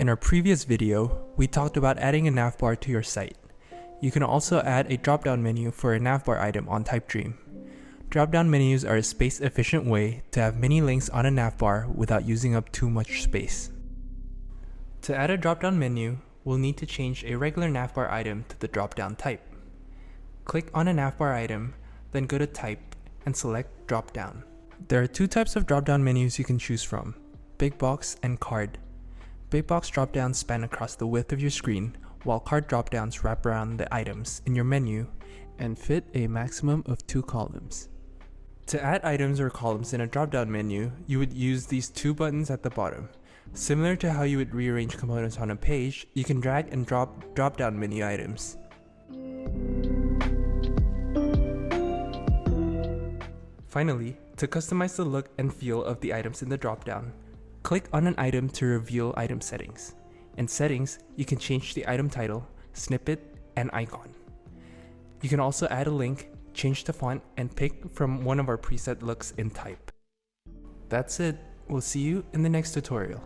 In our previous video, we talked about adding a navbar to your site. You can also add a drop-down menu for a navbar item on Typedream. Drop-down menus are a space-efficient way to have many links on a navbar without using up too much space. To add a drop-down menu, we'll need to change a regular navbar item to the drop-down type. Click on a navbar item, then go to Type and select Drop-down. There are two types of drop-down menus you can choose from: Big Box and Card. Big Box drop-downs span across the width of your screen, while card drop-downs wrap around the items in your menu and fit a maximum of 2 columns. To add items or columns in a drop-down menu, you would use these two buttons at the bottom. Similar to how you would rearrange components on a page, you can drag and drop drop-down menu items. Finally, to customize the look and feel of the items in the drop-down, click on an item to reveal item settings. In Settings, you can change the item title, snippet, and icon. You can also add a link, change the font, and pick from one of our preset looks in Type. That's it. We'll see you in the next tutorial.